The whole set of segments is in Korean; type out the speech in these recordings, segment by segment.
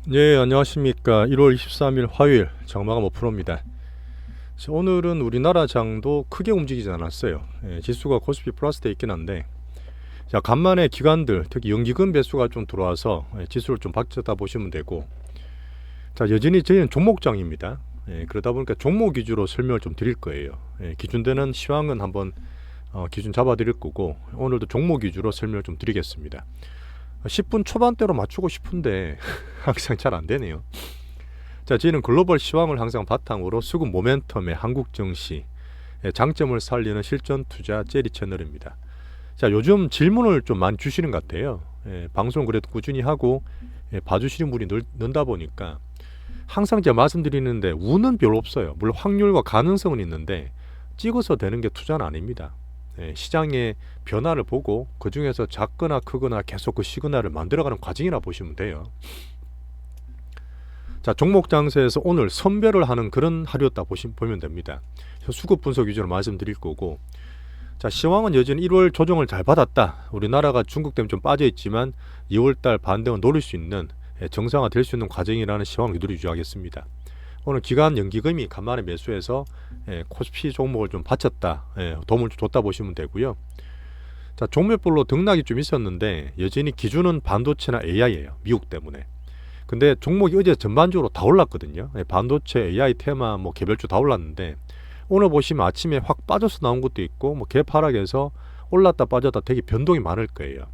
네, 안녕하십니까. 1월 23일 화요일 장마감 5%입니다. 오늘은 우리나라 장도 크게 움직이지 않았어요. 지수가 코스피 플러스돼 있긴 한데, 자, 간만에 기관들, 특히 연기금 배수가 좀 들어와서 지수를 좀 받쳤다 보시면 되고, 자, 여전히 저희는 종목장입니다. 그러다 보니까 종목 위주로 설명을 좀 드릴 거예요. 기준되는 시황은 한번 기준 잡아 드릴 거고, 오늘도 종목 위주로 설명을 좀 드리겠습니다. 10분 초반대로 맞추고 싶은데 항상 잘 안 되네요. 자, 저희는 글로벌 시황을 항상 바탕으로 수급 모멘텀의 한국 증시 장점을 살리는 실전 투자 젤리 채널입니다. 자, 요즘 질문을 좀 많이 주시는 것 같아요. 방송 그래도 꾸준히 하고 봐주시는 분이 는다 보니까 항상 제가 말씀드리는데 운은 별로 없어요. 물론 확률과 가능성은 있는데 찍어서 되는 게 투자는 아닙니다. 시장의 변화를 보고 그 중에서 작거나 크거나 계속 그 시그널을 만들어가는 과정이라 보시면 돼요. 자, 종목 장세에서 오늘 선별을 하는 그런 하루였다 보면 됩니다. 수급 분석 위주로 말씀드릴 거고, 자, 시황은 여전히 1월 조정을 잘 받았다. 우리나라가 중국 때문에 좀 빠져있지만 2월달 반등을 노릴 수 있는 정상화 될 수 있는 과정이라는 시황을 그대로 유지하겠습니다. 오늘 기관 연기금이 간만에 매수해서 코스피 종목을 좀 받쳤다, 도움을 줬다 보시면 되고요. 자, 종목별로 등락이 좀 있었는데 여전히 기준은 반도체나 AI예요. 미국 때문에. 근데 종목이 어제 전반적으로 다 올랐거든요. 반도체, AI 테마 뭐 개별주 다 올랐는데 오늘 보시면 아침에 확 빠져서 나온 것도 있고 뭐 개파락에서 올랐다 빠졌다 되게 변동이 많을 거예요.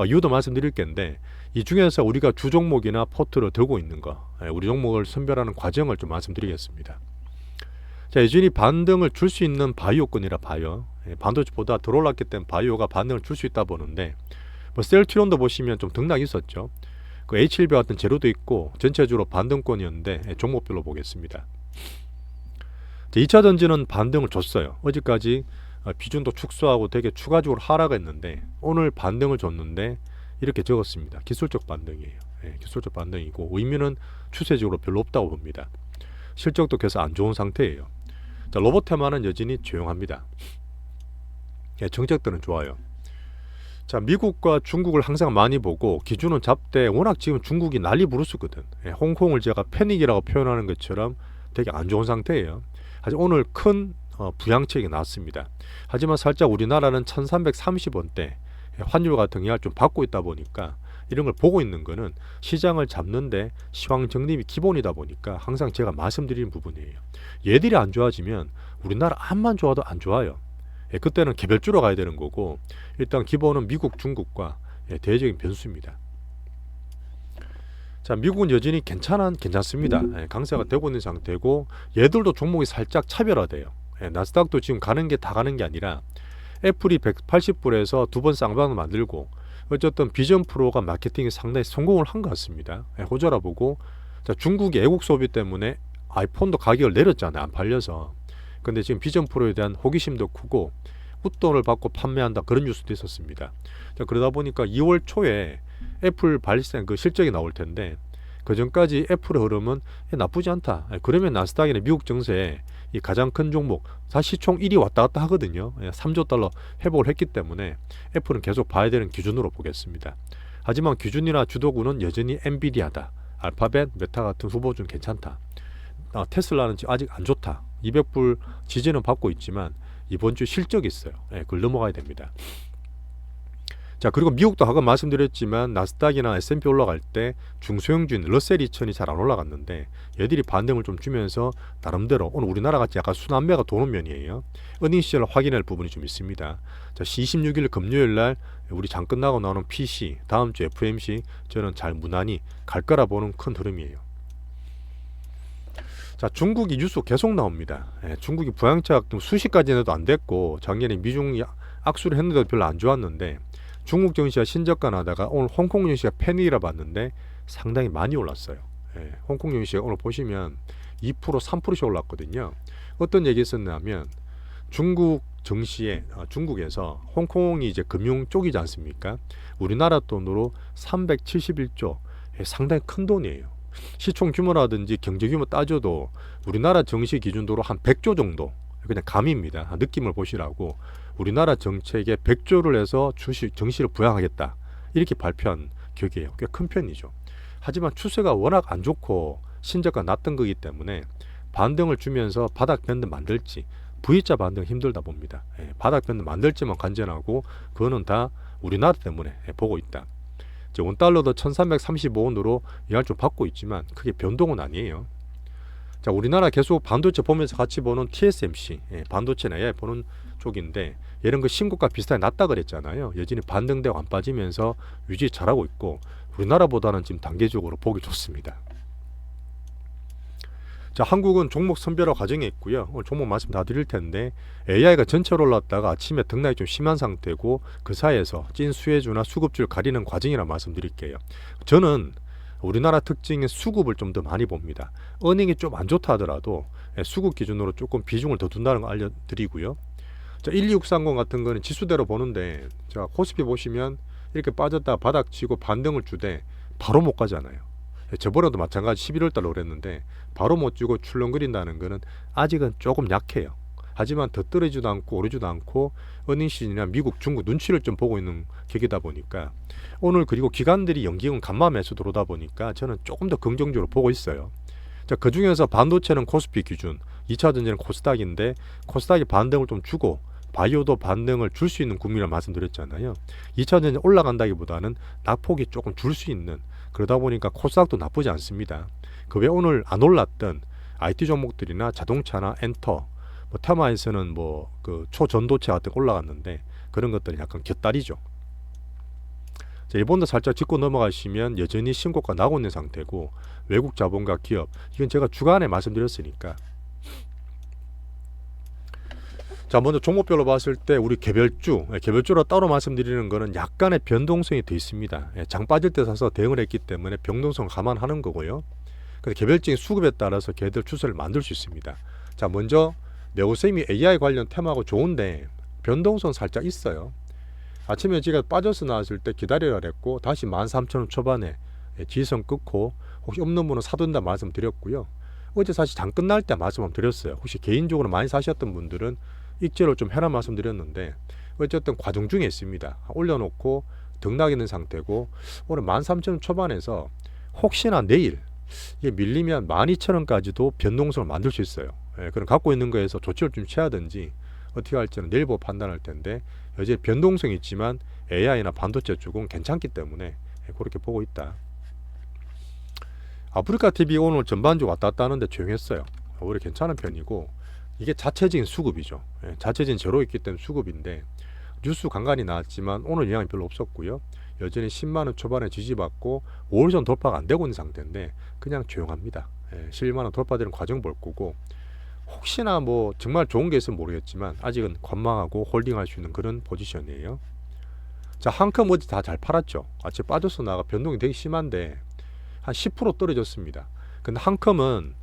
이유도 말씀드릴 건데 이 중에서 우리가 주 종목이나 포트를 들고 있는 거, 우리 종목을 선별하는 과정을 좀 말씀드리겠습니다. 자, 여전히 반등을 줄 수 있는 바이오권이라 봐요. 반도체보다 덜 올랐기 때문에 바이오가 반등을 줄 수 있다 보는데 뭐 셀트론도 보시면 좀 등락이 있었죠. 그 H1B 같은 재료도 있고 전체적으로 반등권이었는데 종목별로 보겠습니다. 2차 전지는 반등을 줬어요. 어제까지 비중도 축소하고 되게 추가적으로 하락했는데 오늘 반등을 줬는데 이렇게 적었습니다. 기술적 반등이에요. 기술적 반등이고 의미는 추세적으로 별로 없다고 봅니다. 실적도 계속 안 좋은 상태예요. 자, 로봇 테마는 여전히 조용합니다. 정책들은 좋아요. 자, 미국과 중국을 항상 많이 보고 기준은 잡되 워낙 지금 중국이 난리 부르스거든. 홍콩을 제가 패닉이라고 표현하는 것처럼 되게 안 좋은 상태예요. 하지만 오늘 큰 부양책이 나왔습니다. 하지만 살짝 우리나라는 1330원대 환율 같은 경우를 좀 받고 있다 보니까 이런 걸 보고 있는 거는 시장을 잡는데 시황 정립이 기본이다 보니까 항상 제가 말씀드리는 부분이에요. 얘들이 안 좋아지면 우리나라 암만 좋아도 안 좋아요. 그때는 개별주로 가야 되는 거고 일단 기본은 미국, 중국과 대외적인 변수입니다. 자, 미국은 여전히 괜찮습니다. 강세가 되고 있는 상태고 얘들도 종목이 살짝 차별화돼요. 나스닥도 지금 가는 게 다 가는 게 아니라 애플이 180불에서 두 번 쌍방을 만들고 어쨌든 비전 프로가 마케팅에 상당히 성공을 한 것 같습니다. 호조라 보고 자, 중국이 애국 소비 때문에 아이폰도 가격을 내렸잖아요. 안 팔려서. 근데 지금 비전 프로에 대한 호기심도 크고 웃돈을 받고 판매한다 그런 뉴스도 있었습니다. 자, 그러다 보니까 2월 초에 애플 발생 그 실적이 나올 텐데 그 전까지 애플의 흐름은 나쁘지 않다. 그러면 나스닥이나 미국 증시에 이 가장 큰 종목 사실 총 1위 왔다 갔다 하거든요. 3조 달러 회복을 했기 때문에 애플은 계속 봐야 되는 기준으로 보겠습니다. 하지만 기준이나 주도구는 여전히 엔비디아다. 알파벳, 메타 같은 후보 중 괜찮다. 테슬라는 아직 안 좋다. 200불 지지는 받고 있지만 이번 주 실적이 있어요. 그걸 넘어가야 됩니다. 자, 그리고 미국도 아까 말씀드렸지만 나스닥이나 S&P 올라갈 때 중소형주인 러셀 2000이 잘 안 올라갔는데 얘들이 반등을 좀 주면서 나름대로 오늘 우리나라 같이 약간 순환매가 도는 면이에요. 어닝 시절을 확인할 부분이 좀 있습니다. 자, 26일 금요일 날 우리 장 끝나고 나오는 PC, 다음 주 FMC 저는 잘 무난히 갈 거라 보는 큰 흐름이에요. 자, 중국이 뉴스 계속 나옵니다. 중국이 부양책 수십 가지 내도 안 됐고 작년에 미중이 악수를 했는데도 별로 안 좋았는데 중국 증시가 신저가 나다가 오늘 홍콩 증시가 패닉이라 봤는데 상당히 많이 올랐어요. 홍콩 증시가 오늘 보시면 2% 3%씩 올랐거든요. 어떤 얘기 있었냐면 중국 증시에 중국에서 홍콩이 이제 금융 쪽이지 않습니까? 우리나라 돈으로 371조, 상당히 큰 돈이에요. 시총 규모라든지 경제 규모 따져도 우리나라 증시 기준도로 한 100조 정도, 그냥 감입니다. 느낌을 보시라고 우리나라 정책에 100조를 해서 증시를 부양하겠다 이렇게 발표한 격이에요. 꽤 큰 편이죠. 하지만 추세가 워낙 안 좋고 신저가 낮던 거기 때문에 반등을 주면서 바닥 밴드 만들지 V자 반등 힘들다 봅니다. 바닥 밴드 만들지만 관전하고 그거는 다 우리나라 때문에 보고 있다. 이제 원달러도 1335원으로 이날 좀 받고 있지만 크게 변동은 아니에요. 자, 우리나라 계속 반도체 보면서 같이 보는 TSMC, 반도체나 AI 보는 쪽인데 이런 거 신고가 비슷하게 낮다 그랬잖아요. 여전히 반등되고 안 빠지면서 유지 잘하고 있고 우리나라보다는 지금 단계적으로 보기 좋습니다. 자, 한국은 종목 선별화 과정에 있고요. 오늘 종목 말씀 다 드릴 텐데 AI가 전체로 올랐다가 아침에 등락이 좀 심한 상태고 그 사이에서 찐 수혜주나 수급주를 가리는 과정이라 말씀드릴게요. 저는 우리나라 특징인 수급을 좀 더 많이 봅니다. 어닝이 좀 안 좋다 하더라도 수급 기준으로 조금 비중을 더 둔다는 거 알려드리고요. 자, 12630 같은 거는 지수대로 보는데 자, 코스피 보시면 이렇게 빠졌다 바닥 치고 반등을 주되 바로 못 가잖아요. 저번에도 마찬가지 11월달로 그랬는데 바로 못 주고 출렁거린다는 거는 아직은 조금 약해요. 하지만 더 떨어지지도 않고 오르지도 않고 어닝 시즌이나 미국, 중국 눈치를 좀 보고 있는 격이다 보니까 오늘 그리고 기관들이 연기금 감마 매수 들어오다 보니까 저는 조금 더 긍정적으로 보고 있어요. 자, 그 중에서 반도체는 코스피 기준, 2차 전지는 코스닥인데 코스닥이 반등을 좀 주고 바이오도 반등을 줄 수 있는 구미를 말씀드렸잖아요. 2차 전지 올라간다기보다는 낙폭이 조금 줄 수 있는 그러다 보니까 코스닥도 나쁘지 않습니다. 그 외 오늘 안 올랐던 IT 종목들이나 자동차나 엔터, 뭐 테마에서는 뭐 그 초전도체 같은 거 올라갔는데 그런 것들이 약간 곁다리죠. 자, 일본도 살짝 짚고 넘어가시면 여전히 신고가 나고 있는 상태고 외국 자본과 기업 이건 제가 주간에 말씀드렸으니까. 자, 먼저 종목별로 봤을 때 우리 개별주로 따로 말씀드리는 거는 약간의 변동성이 더 있습니다. 장 빠질 때 사서 대응을 했기 때문에 변동성 감안하는 거고요. 근데 개별적인 수급에 따라서 걔들 추세를 만들 수 있습니다. 자, 먼저 네오셈이 AI 관련 테마하고 좋은데 변동성 살짝 있어요. 아침에 제가 빠져서 나왔을 때 기다리라 그랬고 다시 13,000원 초반에 지지선 끊고 혹시 없는 분은 사둔다 말씀드렸고요. 어제 사실 장 끝날 때 말씀 드렸어요. 혹시 개인적으로 많이 사셨던 분들은 익제로 좀 해라 말씀드렸는데 어쨌든 과정 중에 있습니다. 올려놓고 등락 있는 상태고 오늘 13,000원 초반에서 혹시나 내일 이게 밀리면 12,000원까지도 변동성을 만들 수 있어요. 그럼 갖고 있는 거에서 조치를 좀 취하든지 어떻게 할지는 내일 보고 판단할 텐데 여전히 변동성이 있지만 AI나 반도체 쪽은 괜찮기 때문에 그렇게 보고 있다. 아프리카 TV 오늘 전반적으로 왔다 갔다 하는데 조용했어요. 오히려 괜찮은 편이고 이게 자체적인 수급이죠. 자체적인 제로 있기 때문에 수급인데 뉴스 간간히 나왔지만 오늘 영향이 별로 없었고요. 여전히 10만원 초반에 지지받고 5월선 돌파가 안 되고 있는 상태인데 그냥 조용합니다. 11만원 돌파되는 과정 볼 거고 혹시나 뭐 정말 좋은 게 있으면 모르겠지만 아직은 관망하고 홀딩할 수 있는 그런 포지션이에요. 자, 한컴 어제 다 잘 팔았죠. 아침에 빠져서 나가 변동이 되게 심한데 한 10% 떨어졌습니다. 근데 한컴은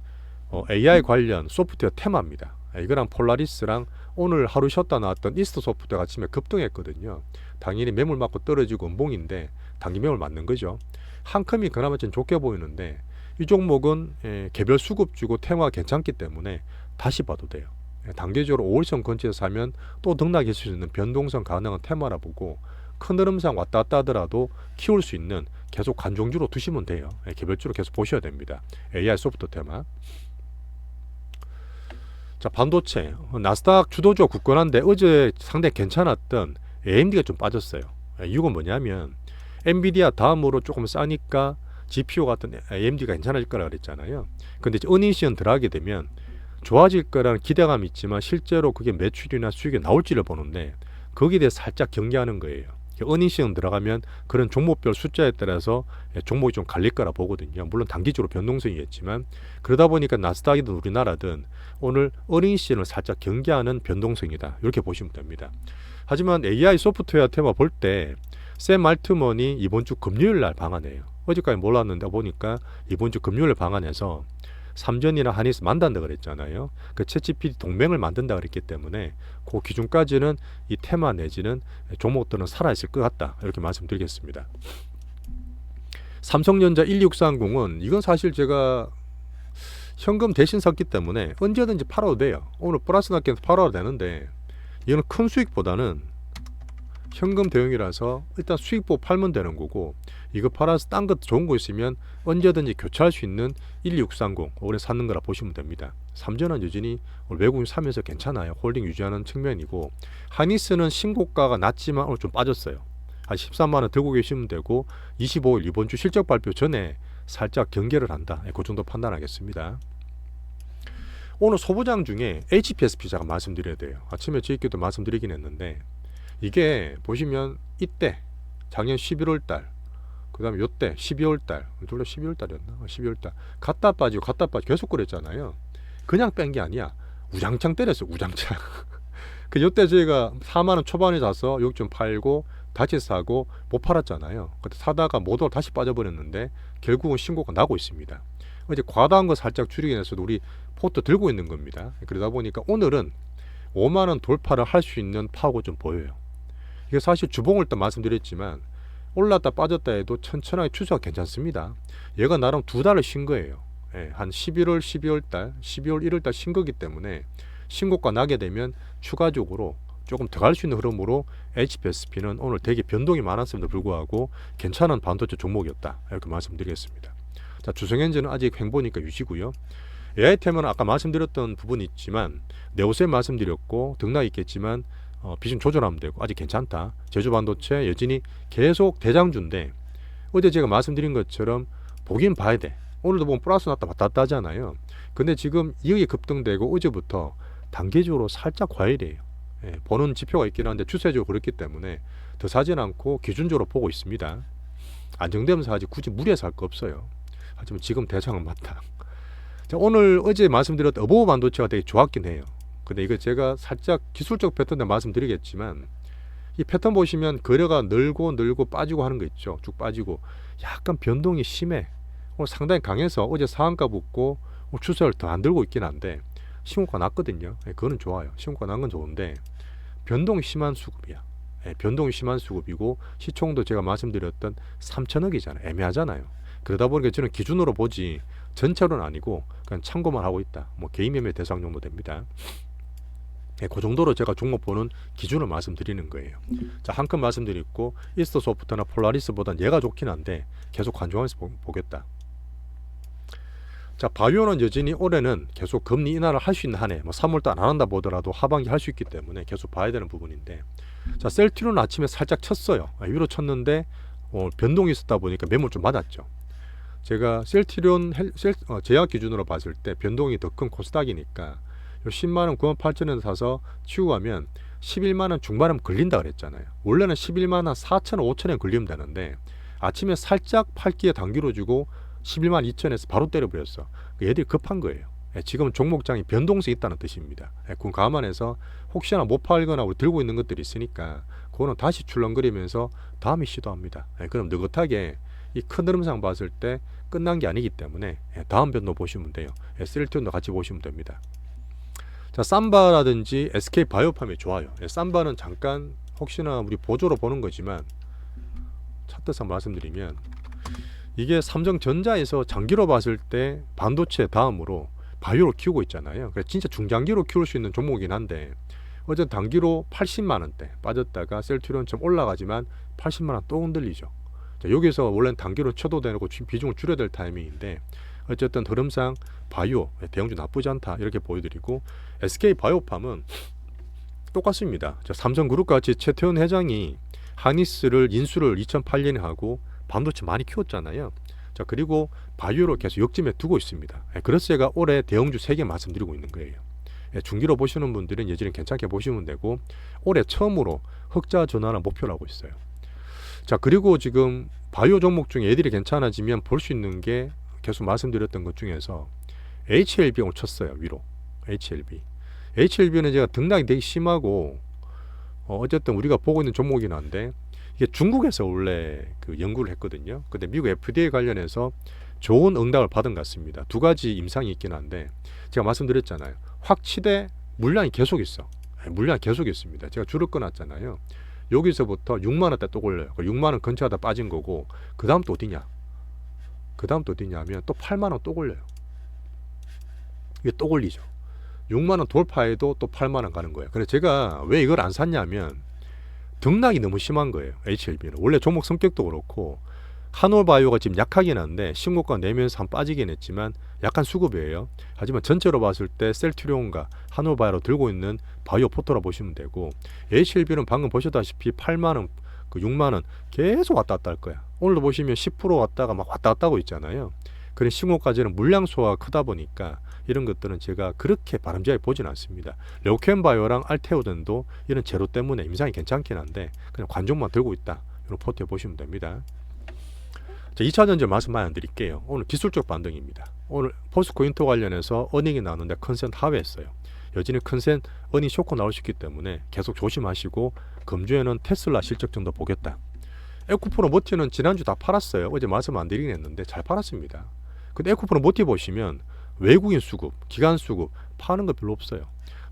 AI 관련 소프트웨어 테마입니다. 이거랑 폴라리스랑 오늘 하루 쉬었다 나왔던 이스트 소프트웨어가 아침에 급등했거든요. 당연히 매물 맞고 떨어지고 음봉인데 단기 매물 맞는 거죠. 한컴이 그나마 좀 좋게 보이는데 이 종목은 개별 수급 주고 테마가 괜찮기 때문에 다시 봐도 돼요. 단계적으로 5월선 근처에서 사면 또 등락할 수 있는 변동성 가능한 테마라 보고 큰 흐름상 왔다 갔다 하더라도 키울 수 있는 계속 관종주로 두시면 돼요. 개별주로 계속 보셔야 됩니다. AI 소프트 테마. 자, 반도체 나스닥 주도주가 굳건한데 어제 상당히 괜찮았던 AMD가 좀 빠졌어요. 이유가 뭐냐면 엔비디아 다음으로 조금 싸니까 GPU 같은 AMD가 괜찮아질 거라 그랬잖아요. 근데 어닝 시즌 들어가게 되면 좋아질 거라는 기대감이 있지만 실제로 그게 매출이나 수익이 나올지를 보는데 거기에 대해 살짝 경계하는 거예요. 어닝 시즌 들어가면 그런 종목별 숫자에 따라서 종목이 좀 갈릴 거라 보거든요. 물론 단기적으로 변동성이겠지만 그러다 보니까 나스닥이든 우리나라든 오늘 어닝 시즌을 살짝 경계하는 변동성이다. 이렇게 보시면 됩니다. 하지만 AI 소프트웨어 테마 볼 때 샘 알트먼이 이번 주 금요일 날 방한해요. 어제까지 몰랐는데 보니까 이번 주 금요일 방한해서 삼전이나 한이스 만든다 그랬잖아요. 그 챗GPT 동맹을 만든다 그랬기 때문에 그 기준까지는 이 테마 내지는 종목들은 살아있을 것 같다. 이렇게 말씀드리겠습니다. 삼성전자 1630은 이건 사실 제가 현금 대신 샀기 때문에 언제든지 팔아도 돼요. 오늘 플러스 났기 때문에 팔아도 되는데 이거는 큰 수익보다는 현금 대용이라서 일단 수익 보고 팔면 되는 거고, 이거 팔아서 딴 것 좋은 거 있으면 언제든지 교체할 수 있는 12630 올해 사는 거라 보시면 됩니다. 삼전은 여전히 외국인 사면서 괜찮아요. 홀딩 유지하는 측면이고, 하니스는 신고가가 낮지만 오늘 좀 빠졌어요. 한 13만원 들고 계시면 되고, 25일 이번 주 실적 발표 전에 살짝 경계를 한다. 그 정도 판단하겠습니다. 오늘 소부장 중에 HPSP 제가 말씀드려야 돼요. 아침에 저희께도 말씀드리긴 했는데, 이게 보시면 이때 작년 11월달, 그 다음에 요때 12월달, 둘 다 12월달이었나? 12월달 갔다 빠지고 계속 그랬잖아요. 그냥 뺀 게 아니야. 우장창 때렸어요. 우장창. 그 요때 저희가 4만원 초반에 사서 여기 좀 팔고 다시 사고 못 팔았잖아요. 그때 사다가 못 오고 다시 빠져버렸는데 결국은 신고가 나고 있습니다. 이제 과다한 거 살짝 줄이기 위해서도 우리 포트 들고 있는 겁니다. 그러다 보니까 오늘은 5만원 돌파를 할 수 있는 파워가 좀 보여요. 이게 사실 주봉을 또 말씀드렸지만 올랐다 빠졌다 해도 천천하게 추세가 괜찮습니다. 얘가 나름 2달을 쉰 거예요. 한 11월, 12월달, 12월, 1월달 쉰 거기 때문에 신고가 나게 되면 추가적으로 조금 더 갈 수 있는 흐름으로 HPSP는 오늘 되게 변동이 많았음에도 불구하고 괜찮은 반도체 종목이었다. 이렇게 말씀드리겠습니다. 자, 주성현재는 아직 횡보니까 유지고요. AI템은 아까 말씀드렸던 부분이 있지만 네오셈 말씀드렸고 등락 있겠지만 비중 조절하면 되고 아직 괜찮다. 제주반도체 여전히 계속 대장주인데 어제 제가 말씀드린 것처럼 보긴 봐야 돼. 오늘도 보면 플러스 났다 왔다 갔다 하잖아요. 근데 지금 이익이 급등되고 어제부터 단계적으로 살짝 과열이에요. 보는 지표가 있긴 한데 추세적으로 그렇기 때문에 더 사진 않고 기준적으로 보고 있습니다. 안정되면 사지 굳이 무리해서 할 거 없어요. 하지만 지금 대장은 맞다. 자, 오늘 어제 말씀드렸던 어보브 반도체가 되게 좋았긴 해요. 근데 이거 제가 살짝 기술적 패턴에 말씀드리겠지만 이 패턴 보시면 거래가 늘고 빠지고 하는 거 있죠. 쭉 빠지고 약간 변동이 심해. 오늘 상당히 강해서 어제 상한가 붙고 추세를 더 안 들고 있긴 한데 신고가 났거든요. 그거는 좋아요. 신고가 난 건 좋은데 변동이 심한 수급이야. 변동이 심한 수급이고 시총도 제가 말씀드렸던 3천억이잖아요. 애매하잖아요. 그러다 보니까 저는 기준으로 보지 전체로는 아니고 그냥 참고만 하고 있다. 뭐 개인 매매 대상 정도 됩니다. 그 정도로 제가 종목 보는 기준을 말씀드리는 거예요. 자, 한 컷 말씀드렸고 이스터소프트나 폴라리스보단 얘가 좋긴 한데 계속 관종해서 보겠다. 자, 바이오는 여전히 올해는 계속 금리 인하를 할 수 있는 한해, 뭐 3월달 안 한다 보더라도 하반기 할 수 있기 때문에 계속 봐야 되는 부분인데, 자, 셀트리온 아침에 살짝 쳤어요. 위로 쳤는데 변동이 있었다 보니까 매물 좀 맞았죠. 제가 셀트리온 제약 기준으로 봤을 때 변동이 더 큰 코스닥이니까 10만원 98,000원 사서 치고 가면 11만원 중반하면 걸린다 그랬잖아요. 원래는 11만원 4,000원 5,000원 걸리면 되는데 아침에 살짝 팔기에 단기로 주고 11만 2천에서 바로 때려버렸어. 얘들이 급한 거예요. 지금은 종목장이 변동성이 있다는 뜻입니다. 그건 감안해서 혹시나 못 팔거나 우리 들고 있는 것들이 있으니까 그거는 다시 출렁거리면서 다음에 시도합니다. 그럼 느긋하게 이 큰 흐름상 봤을 때 끝난 게 아니기 때문에 다음 변도 보시면 돼요. 셀트리온도 같이 보시면 됩니다. 자, 삼바라든지 SK 바이오팜이 좋아요. 삼바는 잠깐 혹시나 우리 보조로 보는 거지만 차트상 말씀드리면 이게 삼성전자에서 장기로 봤을 때 반도체 다음으로 바이오를 키우고 있잖아요. 그래서 진짜 중장기로 키울 수 있는 종목이긴 한데 어제 단기로 80만원대 빠졌다가 셀트리온 좀 올라가지만 80만원 또 흔들리죠. 자, 여기서 원래는 단기로 쳐도 되고 비중을 줄여야 될 타이밍인데 어쨌든 흐름상 바이오 대형주 나쁘지 않다 이렇게 보여드리고, SK 바이오팜은 똑같습니다. 자, 삼성그룹같이 최태원 회장이 하니스를 인수를 2008년에 하고 반도체 많이 키웠잖아요. 자, 그리고 바이오를 계속 역점에 두고 있습니다. 그래서 제가 올해 대형주 3개 말씀드리고 있는 거예요. 중기로 보시는 분들은 여전히 괜찮게 보시면 되고 올해 처음으로 흑자 전환을 목표로 하고 있어요. 자, 그리고 지금 바이오 종목 중에 애들이 괜찮아지면 볼 수 있는 게 계속 말씀드렸던 것 중에서 HLB를 쳤어요. 위로 HLB는 제가 등락이 되게 심하고 어쨌든 우리가 보고 있는 종목이긴 한데 이게 중국에서 원래 그 연구를 했거든요. 근데 미국 FDA 관련해서 좋은 응답을 받은 것 같습니다. 2가지 임상이 있긴 한데 제가 말씀드렸잖아요. 확치대 물량이 계속 있어. 물량이 계속 있습니다. 제가 줄을 끊었잖아요. 여기서부터 6만원대 또 올려요. 6만원 근처하다 빠진 거고 그 다음 또 어디냐? 그 다음 또 어디냐 하면 또 8만원 또 올려요. 이게 또 올리죠. 6만원 돌파해도 또 8만원 가는 거예요. 그래서 제가 왜 이걸 안 샀냐면 등락이 너무 심한 거예요. HLB는 원래 종목 성격도 그렇고 한올바이오가 지금 약하긴 한데 신고가 내면서 한 빠지긴 했지만 약한 수급이에요. 하지만 전체로 봤을 때 셀트리온과 한올바이오로 들고 있는 바이오 포토라 보시면 되고, HLB는 방금 보셨다시피 8만원, 그 6만원 계속 왔다 갔다 할 거야. 오늘도 보시면 10% 왔다가 막 왔다 갔다 하고 있잖아요. 그런 신고까지는 물량 소화가 크다 보니까 이런 것들은 제가 그렇게 바람직하게 보지는 않습니다. 레오켄바이오랑 알테오덴도 이런 제로 때문에 임상이 괜찮긴 한데 그냥 관종만 들고 있다, 이런 포트에 보시면 됩니다. 자, 2차 전지 말씀 많이 안 드릴게요. 오늘 기술적 반등입니다. 오늘 포스코 인터 관련해서 어닝이 나왔는데 컨센 하회했어요. 여전히 컨센 어닝 쇼크 나올 수 있기 때문에 계속 조심하시고, 금주에는 테슬라 실적 정도 보겠다. 에코프로 모티는 지난주 다 팔았어요. 어제 말씀 안 드리긴 했는데 잘 팔았습니다. 근데 에코프로 모티 보시면 외국인 수급, 기관 수급 파는 거 별로 없어요.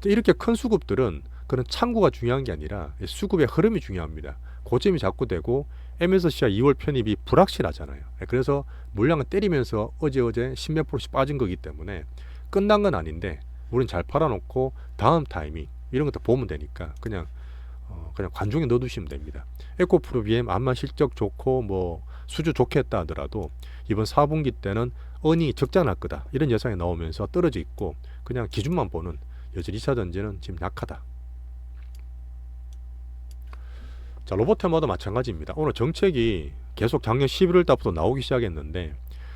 이렇게 큰 수급들은 그런 창구가 중요한 게 아니라 수급의 흐름이 중요합니다. 고점이 자꾸 되고 MSCI 2월 편입이 불확실하잖아요. 그래서 물량을 때리면서 어제 10몇 %씩 빠진 거기 때문에 끝난 건 아닌데 우린 잘 팔아놓고 다음 타이밍 이런 것도 보면 되니까 그냥 관중에 넣어두시면 됩니다. 에코프로 BM 암만 실적 좋고 뭐 수주 좋게 했다 하더라도 이번 4분기 때는 어닝이 적자 날 거다, 이런 예상이 나오면서 떨어져 있고 그냥 기준만 보는 여전히 2차 전지는 지금 약하다. 자, 로봇테마도 마찬가지입니다. 오늘 정책이 계속 작년 11월 달부터 나오기 시작했는데,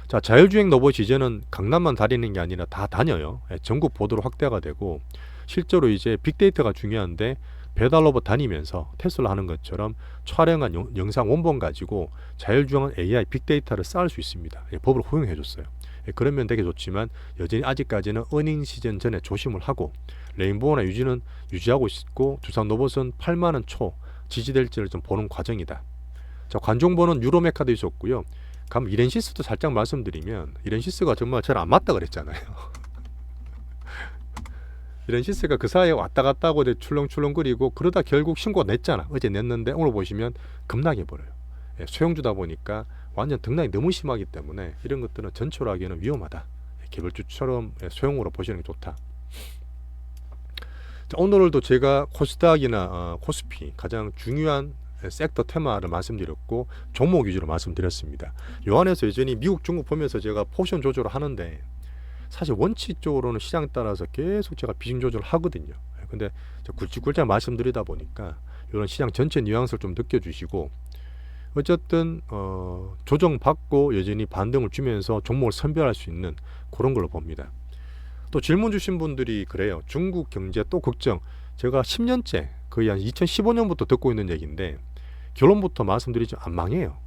자, 자율주행 로봇이 이제는 강남만 다니는 게 아니라 다 다녀요. 전국 보도로 확대가 되고, 실제로 이제 빅데이터가 중요한데 배달 로봇 다니면서 테슬라 하는 것처럼 촬영한 영상 원본 가지고 자율주행한 AI 빅데이터를 쌓을 수 있습니다. 법을 허용해 줬어요. 그러면 되게 좋지만 여전히 아직까지는 어닝 시즌 전에 조심을 하고, 레인보우나 유지는 유지하고 있고, 두산 로봇은 8만원 초 지지될지를 좀 보는 과정이다. 자, 관종보는 유로메카도 있었고요. 그럼 이렌시스도 살짝 말씀드리면, 이렌시스가 정말 잘 안 맞다 그랬잖아요. 이렌시스가 그 사이에 왔다 갔다 하고 출렁출렁거리고 그러다 결국 신고 냈잖아. 어제 냈는데 오늘 보시면 급락해 버려요. 소형주다 보니까 완전 등락이 너무 심하기 때문에 이런 것들은 전초로 하기에는 위험하다. 개별주처럼 소형으로 보시는 게 좋다. 자, 오늘도 제가 코스닥이나 코스피 가장 중요한 섹터 테마를 말씀드렸고 종목 위주로 말씀드렸습니다. 요 안에서 여전히 미국, 중국 보면서 제가 포션 조절을 하는데 사실 원칙적으로는 시장에 따라서 계속 제가 비중 조절을 하거든요. 근데 굵직굵직 말씀드리다 보니까 이런 시장 전체 뉘앙스를 좀 느껴주시고, 어쨌든 조정받고 여전히 반등을 주면서 종목을 선별할 수 있는 그런 걸로 봅니다. 또 질문 주신 분들이 그래요. 중국 경제 또 걱정. 제가 10년째 거의 한 2015년부터 듣고 있는 얘기인데 결론부터 말씀드리죠. 안 망해요.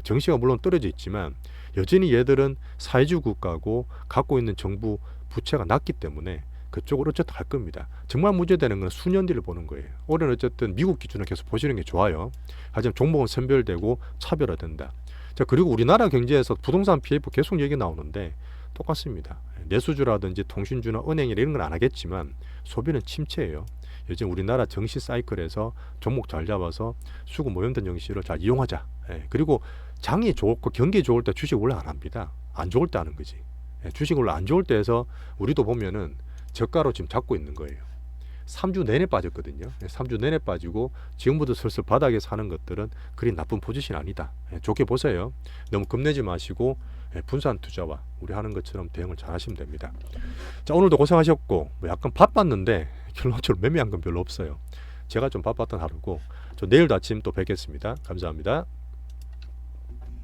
정시가 물론 떨어져 있지만 여전히 얘들은 사회주의 국가고 갖고 있는 정부 부채가 낮기 때문에 그쪽으로 어쨌든 갈 겁니다. 정말 문제되는 건 수년 뒤를 보는 거예요. 올해는 어쨌든 미국 기준을 계속 보시는 게 좋아요. 하지만 종목은 선별되고 차별화된다. 자, 그리고 우리나라 경제에서 부동산 PF 계속 얘기 나오는데 똑같습니다. 내수주라든지 통신주나 은행이나 이런 건 안 하겠지만 소비는 침체예요. 요즘 우리나라 정시 사이클에서 종목 잘 잡아서 수급 모형된 정시를 잘 이용하자. 그리고 장이 좋고 경기 좋을 때 주식 원래 안 합니다. 안 좋을 때 하는 거지. 주식 원래 안 좋을 때에서 우리도 보면은 저가로 지금 잡고 있는 거예요. 3주 내내 빠졌거든요. 3주 내내 빠지고 지금부터 슬슬 바닥에 사는 것들은 그리 나쁜 포지션 아니다. 좋게 보세요. 너무 겁내지 마시고 분산 투자와 우리 하는 것처럼 대응을 잘 하시면 됩니다. 자, 오늘도 고생하셨고 약간 바빴는데 결론적으로 매매한 건 별로 없어요. 제가 좀 바빴던 하루고, 저 내일도 아침 또 뵙겠습니다. 감사합니다.